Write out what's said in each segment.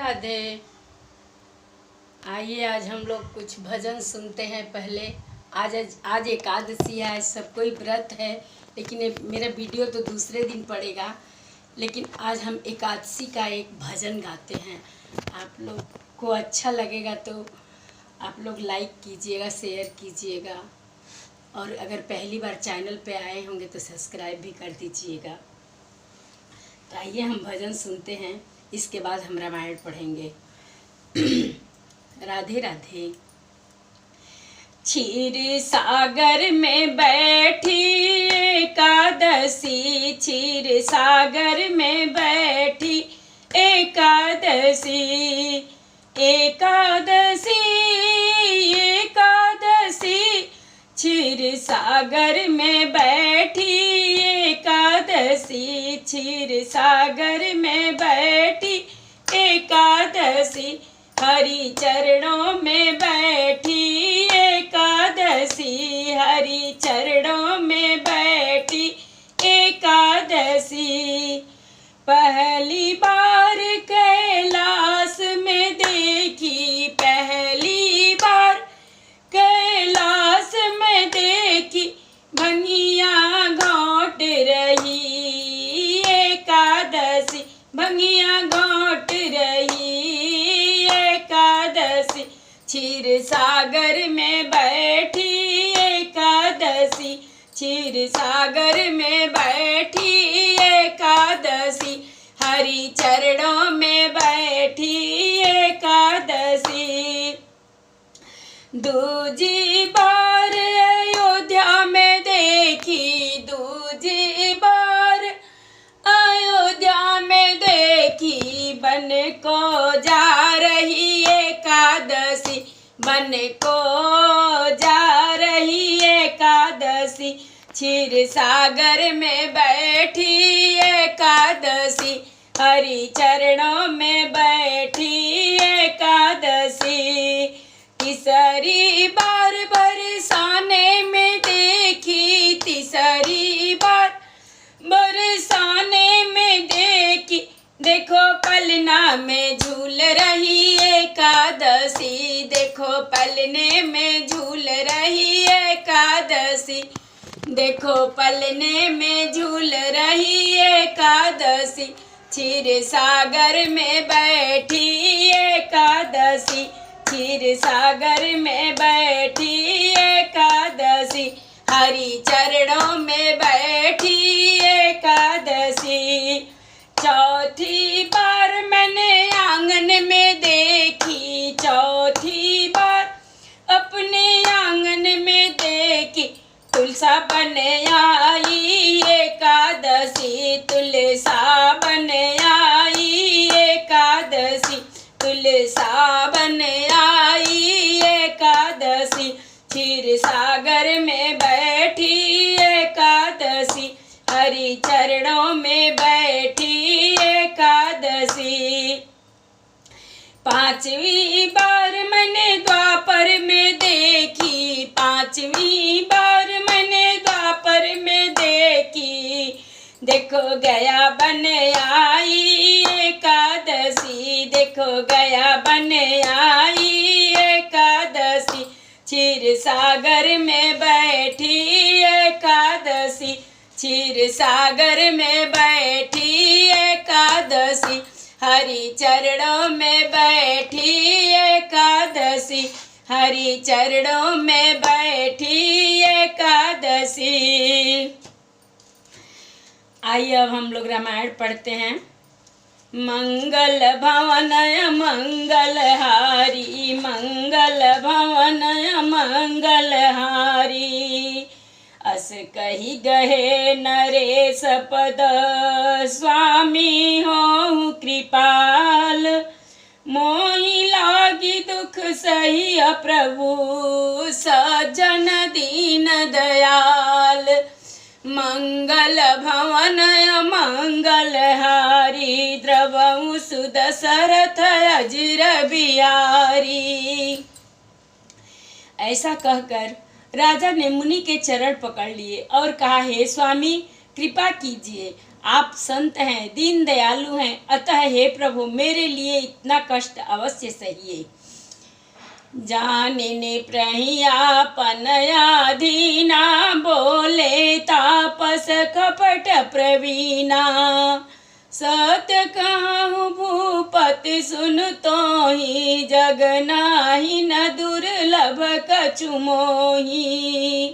राधे। आइए आज हम लोग कुछ भजन सुनते हैं। पहले आज एकादशी है, आज सबको ही व्रत है, लेकिन मेरा वीडियो तो दूसरे दिन पड़ेगा। लेकिन आज हम एकादशी का एक भजन गाते हैं। आप लोग को अच्छा लगेगा तो आप लोग लाइक कीजिएगा, शेयर कीजिएगा, और अगर पहली बार चैनल पे आए होंगे तो सब्सक्राइब भी कर दीजिएगा। तो आइए हम भजन सुनते हैं, इसके बाद हम रामायण पढ़ेंगे। राधे राधे। क्षीर सागर में बैठी एकादशी, क्षीर सागर में बैठी एकादशी, एकादशी एकादशी, क्षीर सागर में बैठी एकादशी, क्षीर सागर में बैठी एकादशी, हरि चरणों में बैठी एकादशी, हरि चरणों में बैठी एकादशी। पहली बार कैलाश में देखी, पहली बार कैलाश में देखी, भंगिया घोट रही एकादशी, भंगिया घोट रही एकादशी, क्षीर सागर में बैठी एकादशी, क्षीर सागर में बैठी एकादशी, हरि चरणों में बैठी एकादशी। दूजी बार अयोध्या में देखी, दूजी बार अयोध्या में देखी, बन को जा रही एकादशी, बन को जा रही एकादशी, क्षीर सागर में बैठी एकादशी, हरि चरणों में बैठी एकादशी। तीसरी बार बरसाने में देखी, तीसरी बार बरसाने में देखी, देखो पलना में झूल रही एकादशी, देखो पलने में झूल रही एकादशी, देखो पलने में झूल रही एकादशी, क्षीर सागर में बैठी एकादशी, क्षीर सागर में बैठी एकादशी, हरि चरणों में बैठी एकादशी। चौथी बार मैंने आंगन में देखी, चौथी बार अपने आंगन में देखी, तुलसा बन आई एकादशी, तुलसा बन आई एकादशी, तुलसा बन आई एकादशी, क्षीर सागर में बैठी एकादशी, हरि चरणों में बैठी एकादशी। पांचवी बार मैंने द्वापर में देखी, पांचवी बार मैंने द्वापर में देखी, देखो गया बन आई एकादशी, देखो गया बन आई एकादशी, क्षीर सागर में बैठी एकादशी, क्षीर सागर में बैठी एकादशी, हरि चरणों में बैठी एकादशी, हरि चरणों में बैठी एकादशी। आइए अब हम लोग रामायण पढ़ते हैं। मंगल भवन मंगलहारी, मंगल भवन मंगलहारी, अस कही गहे नरेश पद, स्वामी हो कृपाल, मोहि लागी दुख सही प्रभु, सज्जन दीन दयाल। मंगल भवन मंगलहारी, द्रवहु सुदशरथ अजर बिहारी। ऐसा कहकर राजा ने मुनि के चरण पकड़ लिए और कहा, हे स्वामी कृपा कीजिए, आप संत हैं, दीन दयालु हैं, अतः हे प्रभु मेरे लिए इतना कष्ट अवश्य सहिए। जानिने प्रहियापन आधीना, बोले तापस कपट प्रवीणा। सत कहूँ भूपति सुन तो ही, जग नाही न दुर्लभ कछु मोही।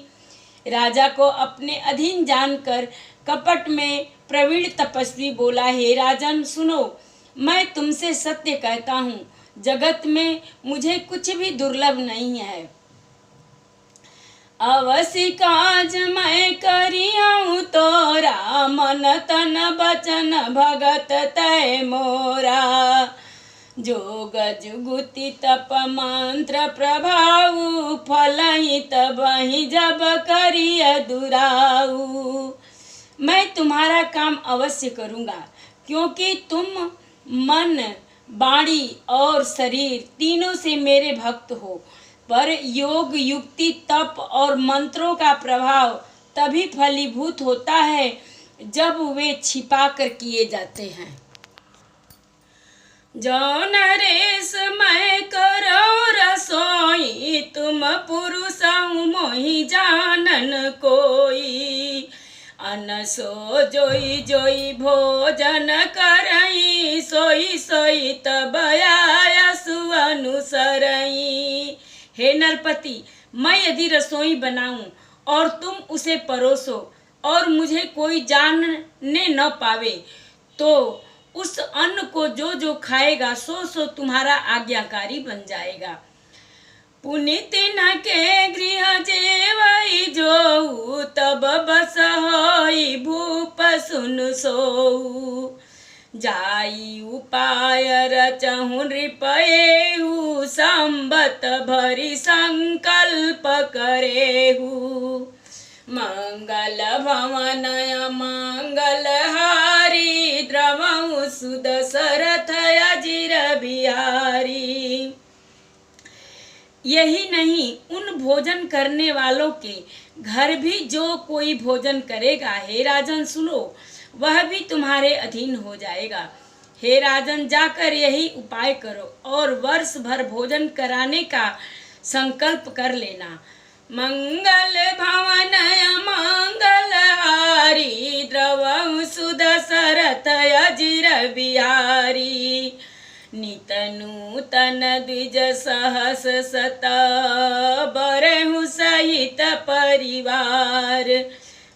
राजा को अपने अधीन जानकर कपट में प्रवीण तपस्वी बोला, हे राजन सुनो, मैं तुमसे सत्य कहता हूँ, जगत में मुझे कुछ भी दुर्लभ नहीं है। अवश्य काज मैं करियाऊँ तोरा, मन तन बचन भगत तय मोरा। जोग जुगुति तप मंत्र प्रभाव, फलहि तबहि जब करिय दुराऊ। मैं तुम्हारा काम अवश्य करूँगा, क्योंकि तुम मन वाणी और शरीर तीनों से मेरे भक्त हो। पर योग युक्ति तप और मंत्रों का प्रभाव तभी फलीभूत होता है जब वे छिपा कर किए जाते हैं। जो नरेश मैं करो रसोई, तुम पुरुष मोहि जानन कोई। अनसो जोई जोई भोजन करई, सोई सोई तब आयसु अनुसरई। हे नरपति, मैं यदि रसोई बनाऊं और तुम उसे परोसो और मुझे कोई जानने न पावे, तो उस अन्न को जो जो खाएगा सो सो तुम्हारा आज्ञाकारी बन जाएगा। पुनीत न के गृह जेवई जोऊ, तब बस होई भूप सुन सोऊ। जाई उपाय रचहु नृपयेहु, संबत भरी संकल्प करेहु। मंगल भवन मंगल हारी, द्रवहु सुदशरथ अजिर बिहारी। यही नहीं, उन भोजन करने वालों के घर भी जो कोई भोजन करेगा, हे राजन सुनो, वह भी तुम्हारे अधीन हो जाएगा। हे राजन, जाकर यही उपाय करो और वर्ष भर भोजन कराने का संकल्प कर लेना। मंगल भवन मंगल हारी, द्रवहु सुदशरथ अजिर बिहारी। नित नूतन द्विज सहस सत, बरहु सहित परिवार।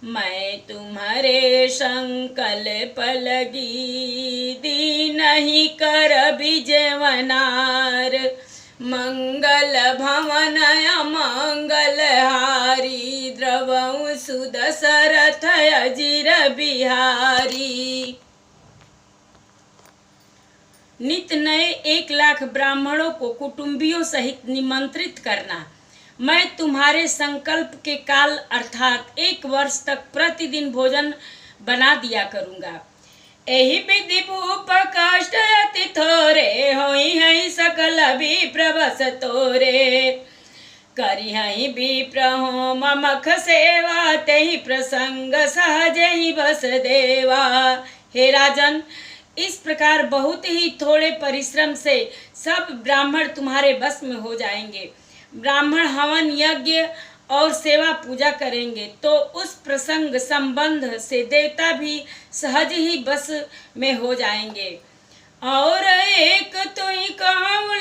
मैं तुम्हारे संकल्प लगी, दीनहि कर बिजवनार। मंगल भवन मंगल हारी, द्रवहु सुदशरथ अजिर बिहारी। नित नए 1 लाख ब्राह्मणों को कुटुंबियों सहित निमंत्रित करना। मैं तुम्हारे संकल्प के काल अर्थात 1 वर्ष तक प्रतिदिन भोजन बना दिया करूँगा। एहि विधि भूप कष्ट अति थोरे, होई है सकल विप्र बस तोरे। करी है विप्र हो ममख सेवा, तेहि प्रसंग सहज ही बस देवा। हे राजन, इस प्रकार बहुत ही थोड़े परिश्रम से सब ब्राह्मण तुम्हारे बस में हो जाएंगे। ब्राह्मण हवन यज्ञ और सेवा पूजा करेंगे तो उस प्रसंग संबंध से देवता भी सहज ही बस में हो जाएंगे। और एक तुई कहूँ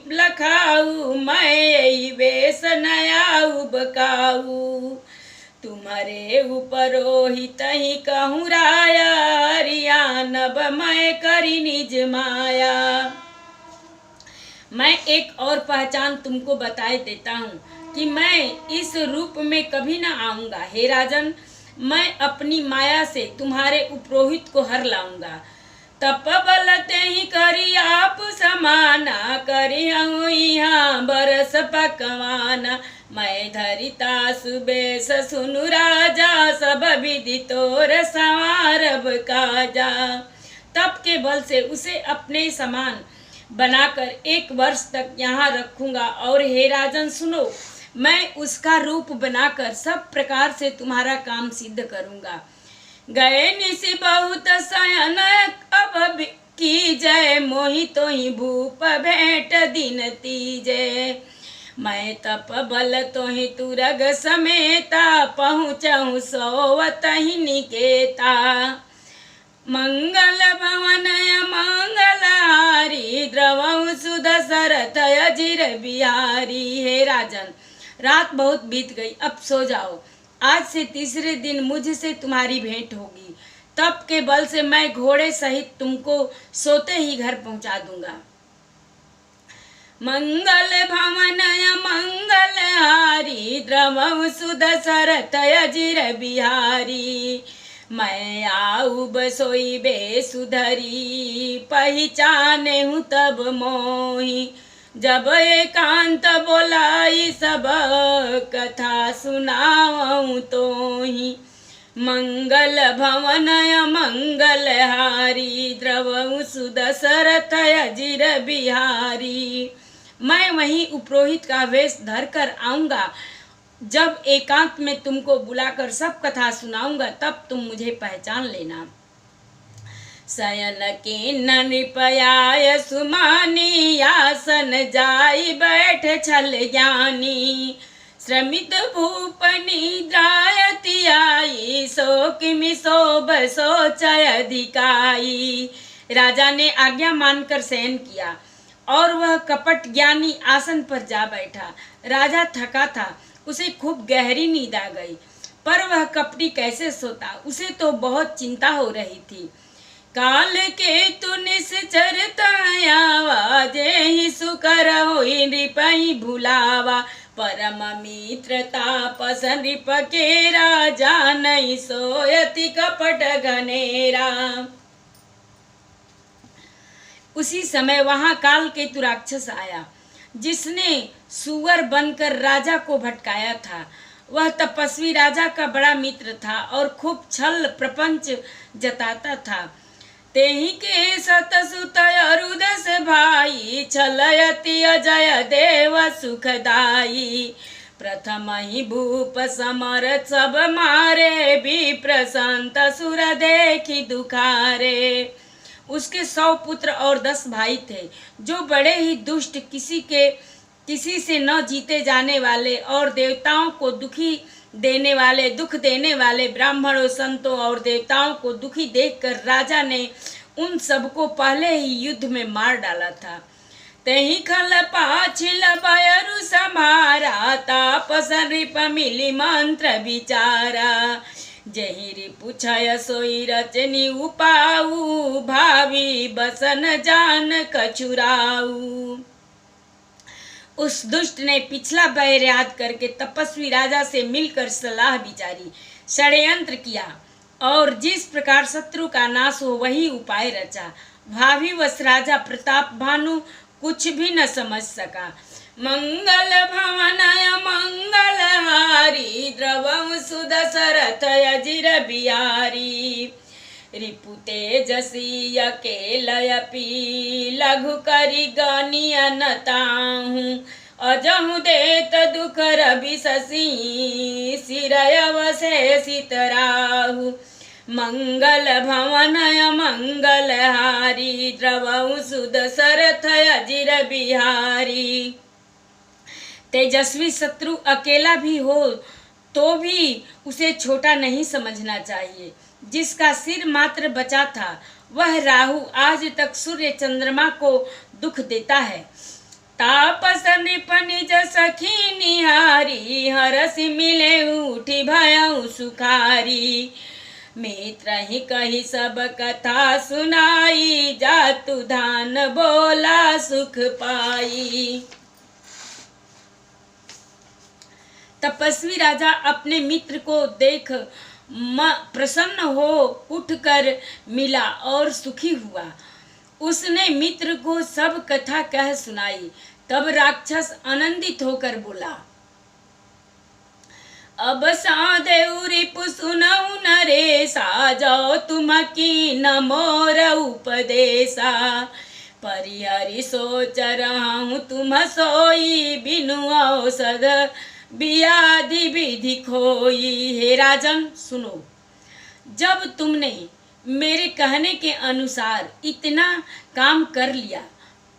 लखाऊ, मैं यही वेश नयाऊ बकाऊ। तुम्हारे उपरोहित ही कहूँ राया, हरियाणब मैं करी निज माया। मैं एक और पहचान तुमको बताए देता हूँ कि मैं इस रूप में कभी न आऊँगा। हे राजन, मैं अपनी माया से तुम्हारे उपरोहित को हर लाऊंगा। तप बल ते ही करी आप समाना, करी हूँ यहाँ बरस पकवाना। मैं धरिता सुबेश सुनु राजा, सब विधि तोर संवारब काजा। तप के बल से उसे अपने समान बनाकर 1 वर्ष तक यहाँ रखूंगा। और हे राजन सुनो, मैं उसका रूप बनाकर सब प्रकार से तुम्हारा काम सिद्ध करूंगा। गए निशि बहुत शयन अब की जय, मोहि तो ही भूप भेंट दिन तीजे। मैं तप बल तो ही तुरग समेता, पहुँचहु सोवत ही निकेता। मंगल भवन मंगलहारी, द्रवहु सुध सरथ अजिर बिहारी। हे राजन, रात बहुत बीत गई, अब सो जाओ। आज से तीसरे दिन मुझसे तुम्हारी भेंट होगी। तप के बल से मैं घोड़े सहित तुमको सोते ही घर पहुंचा दूंगा। मंगल भवन मंगलहारी, द्रवहु सुध सरथ अजिर बिहारी। मैं आऊ बसोई बेसुधरी, पहचाने हूँ तब मोही। जब एकांत बोलाई सब, कथा सुनाऊँ तो ही। मंगल भवन मंगलहारी, द्रवहु सुध सरथ अजिर बिहारी। मैं वहीं उपरोहित का वेश धर कर आऊँगा। जब एकांत में तुमको बुलाकर सब कथा सुनाऊंगा, तब तुम मुझे पहचान लेना। शयन किन्न नृपयाय सुमानी, आसन जाई बैठ छल ज्ञानी। श्रमित भूप निद्रायति आई, सो किमि शोभ सोचय अधिकाई। राजा ने आज्ञा मानकर शयन किया और वह कपट ज्ञानी आसन पर जा बैठा। राजा थका था, उसे खूब गहरी नींद आ गई, पर वह कपटी कैसे सोता, उसे तो बहुत चिंता हो रही थी। काल के तु निश्चरतायावा, जेहि सुकर होई नृपहि भुलावा। परम मित्र तापस नृप के राजा, नहीं सोयति कपट घनेरा। उसी समय वहां काल केतु राक्षस आया, जिसने सुअर बनकर राजा को भटकाया था। वह तपस्वी राजा का बड़ा मित्र था और खूब छल प्रपंच जताता था। तेहि के सत सुत अरुदस भाई, छलयति अजय देव सुखदाई। प्रथम ही भूप समर सब मारे, भी प्रसंत सुर देखी दुखारे। उसके 100 पुत्र और 10 भाई थे, जो बड़े ही दुष्ट, किसी से न जीते जाने वाले और देवताओं को दुख देने वाले ब्राह्मणों, संतों और देवताओं को दुखी देखकर राजा ने उन सबको पहले ही युद्ध में मार डाला था। तेहि खल पाछिल बयरु समारा, तापस नृप मिली मंत्र विचारा। जहि रिपुछय सोई रचनी उपाऊ, भावी बसन जान कछुराऊ। उस दुष्ट ने पिछला बैर याद करके तपस्वी राजा से मिलकर सलाह विचारी, षड्यंत्र किया और जिस प्रकार शत्रु का नाश हो वही उपाय रचा। भावी वश राजा प्रताप भानु कुछ भी न समझ सका। मंगल भवनय मंगलहारी, द्रवहु सुध सरथ अजिर बिहारी। रिपु तेजसी अकेलयपि, लघु करि गनिय न ताहु। अजहु देत दुख रवि शशि, शिरय अवशेषित राहु। मंगल भवनय मंगलहारी, द्रवहु सुध सरथ अजिर बिहारी। तेजस्वी शत्रु अकेला भी हो तो भी उसे छोटा नहीं समझना चाहिए। जिसका सिर मात्र बचा था वह राहु आज तक सूर्य चंद्रमा को दुख देता है। तापस नृप निज सखी निहारी, हरसि मिले उठी भयउ सुखारी। मित्र ही कही सब कथा सुनाई, जातु धान बोला सुख पाई। तपस्वी राजा अपने मित्र को देख प्रसन्न हो उठकर मिला और सुखी हुआ। उसने मित्र को सब कथा कह सुनाई। तब राक्षस आनंदित होकर बोला, अब साधेउ रिपु सुनऊ नरेसा, जाओ तुम की न मोर उपदेशा। परिहरि सोच रहूं तुम सोई, बिनु औषध व्याधि विधि खोई। हे राजन सुनो, जब तुमने मेरे कहने के अनुसार इतना काम कर लिया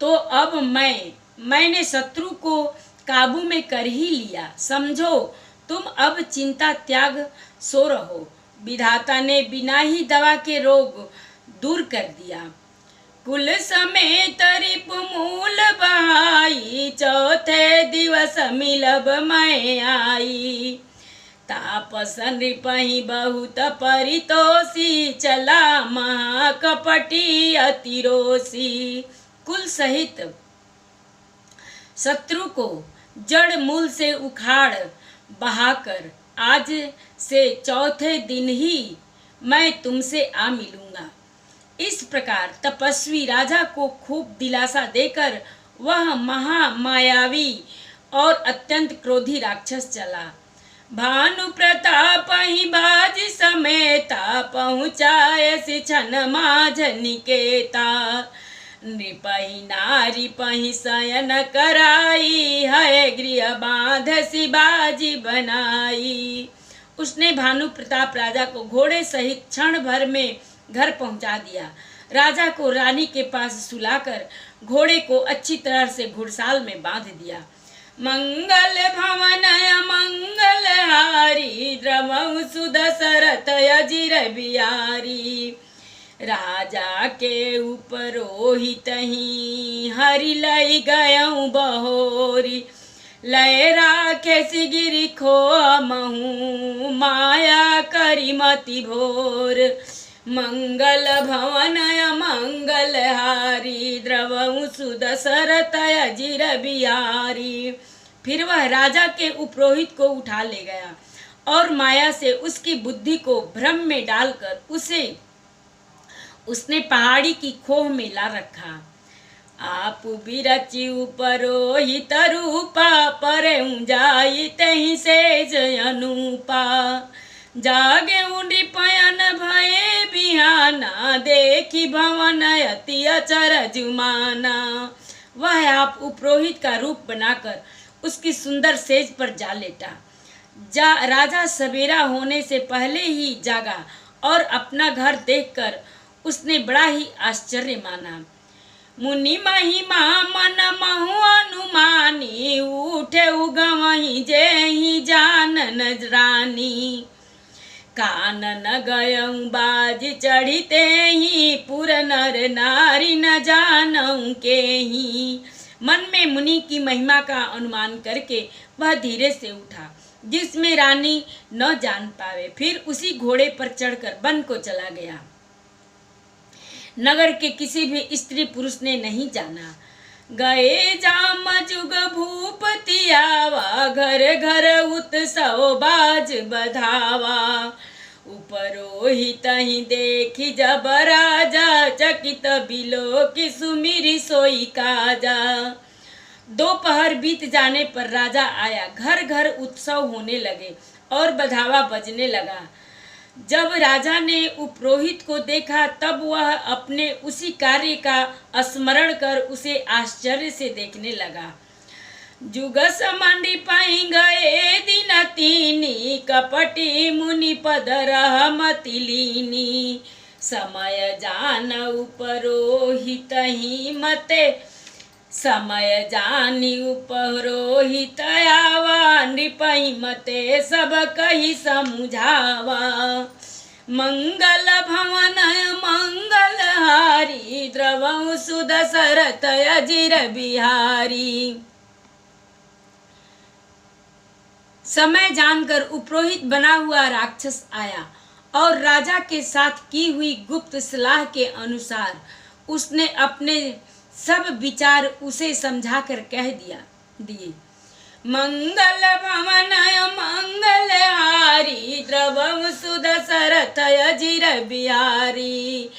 तो अब मैंने शत्रु को काबू में कर ही लिया। समझो तुम अब चिंता त्याग सो रहो। विधाता ने बिना ही दवा के रोग दूर कर दिया। कुल समेत रिप मूल बहाई, चौथे दिवस मिलब मैं आई। तापस नृपहि बहुत परितोषी, चला महाकपटी अतिरोषी। कुल सहित शत्रु को जड़ मूल से उखाड़ बहाकर आज से चौथे दिन ही मैं तुमसे आ मिलूंगा। इस प्रकार तपस्वी राजा को खूब दिलासा देकर वह महामायावी और अत्यंत क्रोधी राक्षस चला। भानु प्रताप ही बाज समेता, पहुँचाए सिछन माझ निकेता। नृपहि नारी पहि शयन कराई, है गृह बांध सिबाजी बनाई। उसने भानु प्रताप राजा को घोड़े सहित क्षण भर में घर पहुंचा दिया। राजा को रानी के पास सुलाकर घोड़े को अच्छी तरह से घुड़साल में बांध दिया। मंगल भवन मंगल हारी, द्रवहु सुदशरथ अजिर बिहारी। राजा के उपरोहित ही हरि लई गयऊँ बहोरी। लय राखे सिगिरी खो महू, माया करी मति भोर। मंगल भवन मंगल हारी, द्रवहु सुदशरथ अजिर बिहारी। फिर वह राजा के उपरोहित को उठा ले गया और माया से उसकी बुद्धि को भ्रम में डालकर उसने पहाड़ी की खोह में ला रखा। आप बिरचि उपरोहित रूपा, परे जाई तहि से अनूपा। जागे उंडी पयन भये बिहाना, देखी भवन अति अचर जुमाना। वह आप उपरोहित का रूप बनाकर उसकी सुंदर सेज पर जा लेटा। राजा सवेरा होने से पहले ही जागा और अपना घर देखकर उसने बड़ा ही आश्चर्य माना। मुनि महिमा मन महु अनुमानी, उठे उगवही जेहि जानन रानी। कानन गयऊँ बाज चढ़िते ही, पुर नर नारी न जानऊँ केहि। मन में मुनि की महिमा का अनुमान करके वह धीरे से उठा, जिसमें रानी न जान पावे। फिर उसी घोड़े पर चढ़कर वन को चला गया। नगर के किसी भी स्त्री पुरुष ने नहीं जाना। गए जाम जुग भूपति आवा, घर घर उत्सव बाज बधावा। उपरोहित ही देखी जब राजा, चकित बिलो की सुमिरी सोई काजा। दोपहर बीत जाने पर राजा आया। घर घर उत्सव होने लगे और बधावा बजने लगा। जब राजा ने उपरोहित को देखा तब वह अपने उसी कार्य का स्मरण कर उसे आश्चर्य से देखने लगा। जुग समंडी पाई गए दिन तीनी, कपटी मुनि पद रहमति लीनी। समय जान उपरोहित ही मते, समय जानी उपरोहित आवा। नृपहि मते सब कही समझावा। मंगल भवन मंगल हारी, द्रवहु सुदशरथ अजिर बिहारी। समय जानकर उपरोहित बना हुआ राक्षस आया और राजा के साथ की हुई गुप्त सलाह के अनुसार उसने अपने सब विचार उसे समझाकर कह दिए। मंगल भवन मंगल हारी, द्रवहु सुदशरथ अजिर बिहारी।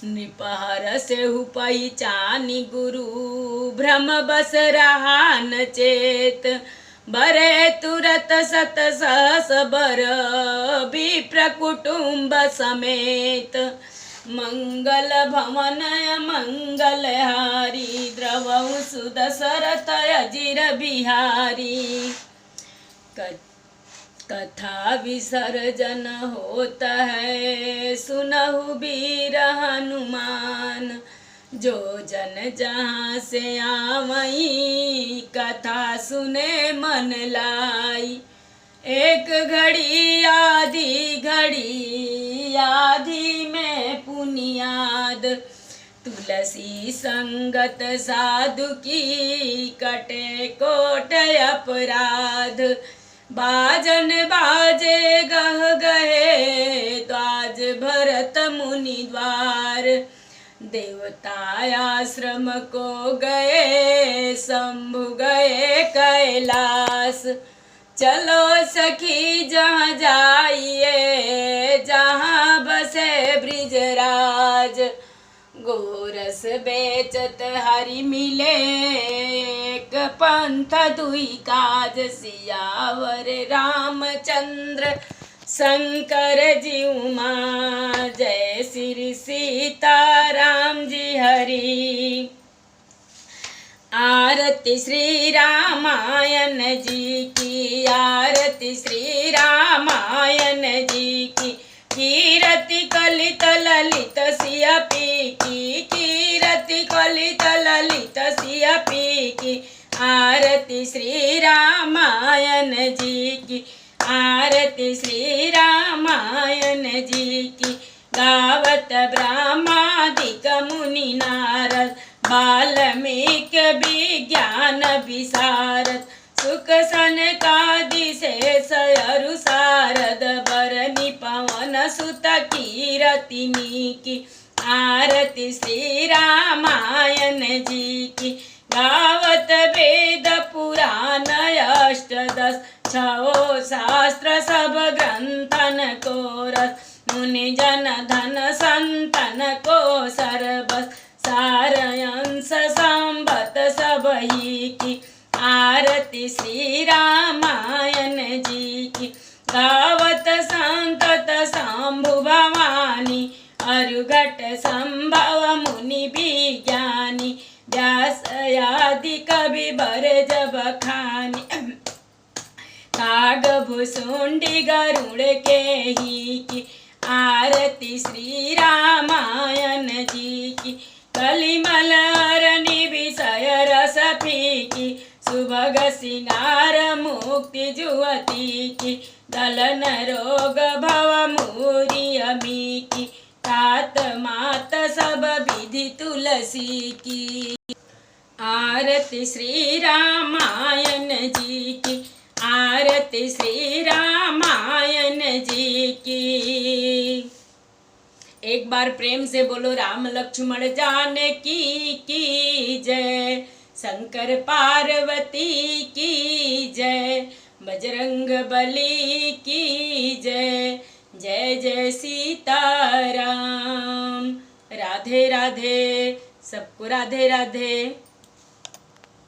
नृपहर सेहु पहिचानी गुरु, भ्रम बस रहा न चेत। बरे तुरत सत सहस बर, विप्र कुटुंब समेत। मंगल भवन मंगल हारी, द्रवहु सुदशरथ अजिर बिहारी। कथा विसर्जन होता है, सुनहु वीर हनुमान। जो जन जहाँ से आवई, कथा सुने मन लाई। एक घड़ी आधी में पुनियाद, तुलसी संगत साधु की, कटे कोट अपराध। बाजन बाजे गह गए, द्वाज भरत मुनि द्वार। देवता आश्रम को गए, शंभु गए कैलाश। चलो सखी जहाँ जाइए, जहाँ बसे ब्रिजराज। गोरस बेचत हरि मिले, एक पंथ दुई काज। सियावर रामचंद्र शंकर जी उमा, जय श्री सीताराम जी हरि। आरती श्री रामायण जी की, आरती श्री रामायण जी की। कीरति कलित ललित सिया पी की, कीरति कलित ललित सिया पी की। आरती श्री रामायण जी की, आरती श्री रामायण जी की। गावत ब्रह्मादिक मुनि नारद, वाल्मीकि विज्ञान विशारद। सुख सनकादि शेष अरु शारद, बरनी पवन सुत कीरति की। आरती श्री रामायण जी की। गावत वेद पुराण अष्टदश, छो शास्त्र सब ग्रंथन को रस। मुनि जन धन संतन को सर्वस, सारयंस संबत सब ही की। आरती श्री रामायण जी की। गावत संतत शंभु भवानी, अरुघट संभव मुनि विज्ञानी। व्यास आदि कवि बर जब खानी, काग भुसुंडी गरुड़ के ही की। आरती श्री रामायण जी की। कलिमल अरनि विषय रस फीकी, सुभग सिंगार मुक्ति जुवती की। दलन रोग भव मूरी अमी की, तात मात सब विधि तुलसी की। आरती श्री रामायण जी की। आरती श्री रामायण जी की। एक बार प्रेम से बोलो राम लक्ष्मण जानकी की जय। शंकर पार्वती की जय। बजरंग बली की जय। जय जय सीताराम। राधे राधे। सबको राधे राधे।